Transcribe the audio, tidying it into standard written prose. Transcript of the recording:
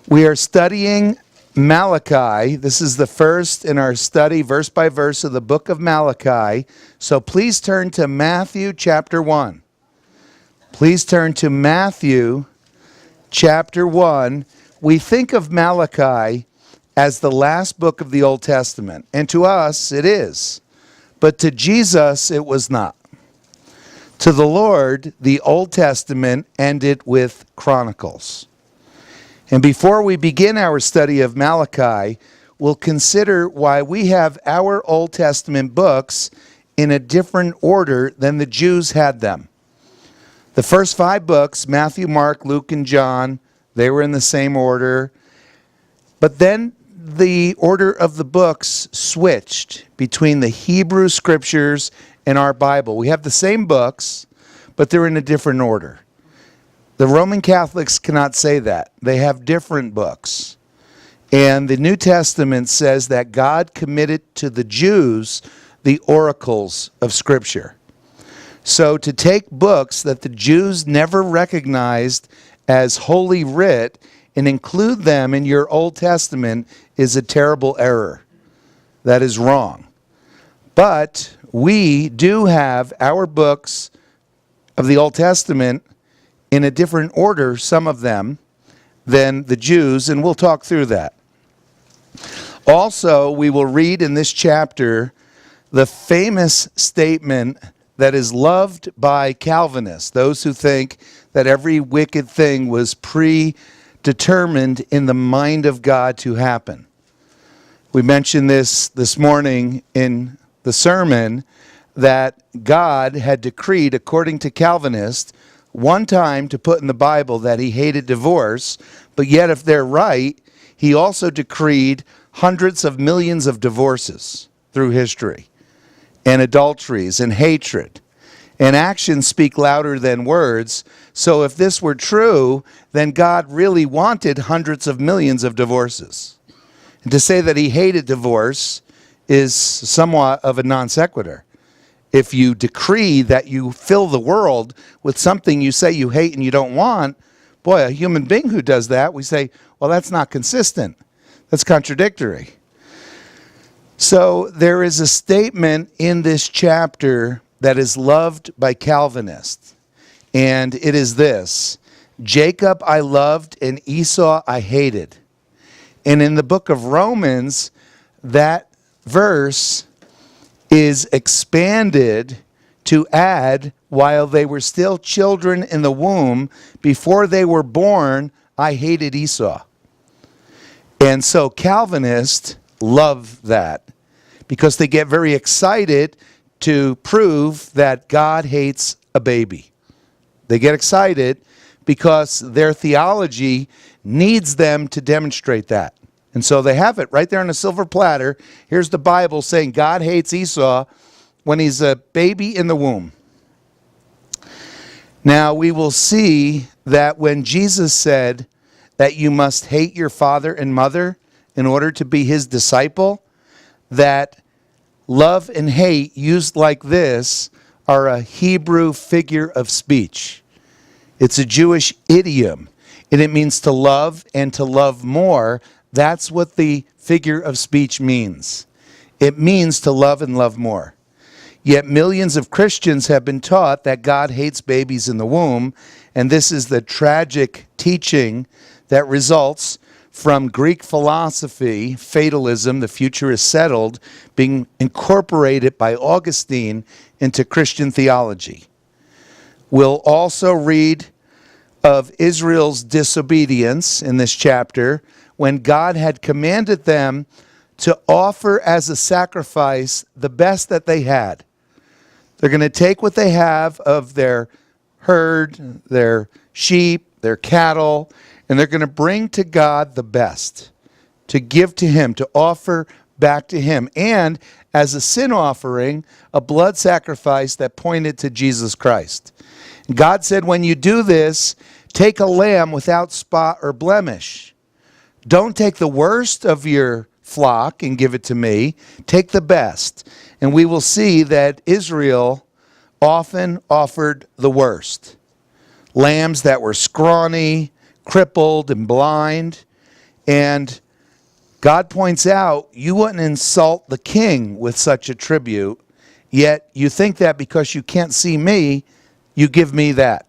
We are studying Malachi. This is the first in our study, verse by verse, of the book of Malachi. So please turn to Matthew chapter 1. Please turn to Matthew chapter 1. We think of Malachi as the last book of the Old Testament, and to us it is. But to Jesus it was not. To the Lord, the Old Testament ended with Chronicles. And before we begin our study of Malachi, we'll consider why we have our Old Testament books in a different order than the Jews had them. The first 5 books, Matthew, Mark, Luke, and John, they were in the same order. But then the order of the books switched between the Hebrew Scriptures and our Bible. We have the same books, but they're in a different order. The Roman Catholics cannot say that. They have different books. And the New Testament says that God committed to the Jews the oracles of Scripture. So to take books that the Jews never recognized as Holy Writ and include them in your Old Testament is a terrible error. That is wrong. But we do have our books of the Old Testament in a different order, some of them, than the Jews, and we'll talk through that. Also, we will read in this chapter the famous statement that is loved by Calvinists, those who think that every wicked thing was predetermined in the mind of God to happen. We mentioned this morning in the sermon that God had decreed, according to Calvinists, one time to put in the Bible that he hated divorce, but yet if they're right, he also decreed hundreds of millions of divorces through history, and adulteries, and hatred. And actions speak louder than words. So if this were true, then God really wanted hundreds of millions of divorces. And to say that he hated divorce is somewhat of a non sequitur. If you decree that you fill the world with something you say you hate and you don't want, boy, a human being who does that, we say, well, that's not consistent. That's contradictory. So there is a statement in this chapter that is loved by Calvinists, and it is this: Jacob I loved and Esau I hated. And in the book of Romans, that verse is expanded to add, while they were still children in the womb, before they were born, I hated Esau. And so Calvinists love that because they get very excited to prove that God hates a baby. They get excited because their theology needs them to demonstrate that. And so they have it right there on a silver platter. Here's the Bible saying God hates Esau when he's a baby in the womb. Now we will see that when Jesus said that you must hate your father and mother in order to be his disciple, that love and hate used like this are a Hebrew figure of speech. It's a Jewish idiom, and it means to love and to love more. That's what the figure of speech means. It means to love and love more. Yet millions of Christians have been taught that God hates babies in the womb, and this is the tragic teaching that results from Greek philosophy, fatalism, the future is settled, being incorporated by Augustine into Christian theology. We'll also read of Israel's disobedience in this chapter, when God had commanded them to offer as a sacrifice the best that they had. They're going to take what they have of their herd, their sheep, their cattle, and they're going to bring to God the best, to give to him, to offer back to him. And as a sin offering, a blood sacrifice that pointed to Jesus Christ. God said, when you do this, take a lamb without spot or blemish. Don't take the worst of your flock and give it to me. Take the best. And we will see that Israel often offered the worst. Lambs that were scrawny, crippled, and blind. And God points out, you wouldn't insult the king with such a tribute, yet you think that because you can't see me, you give me that.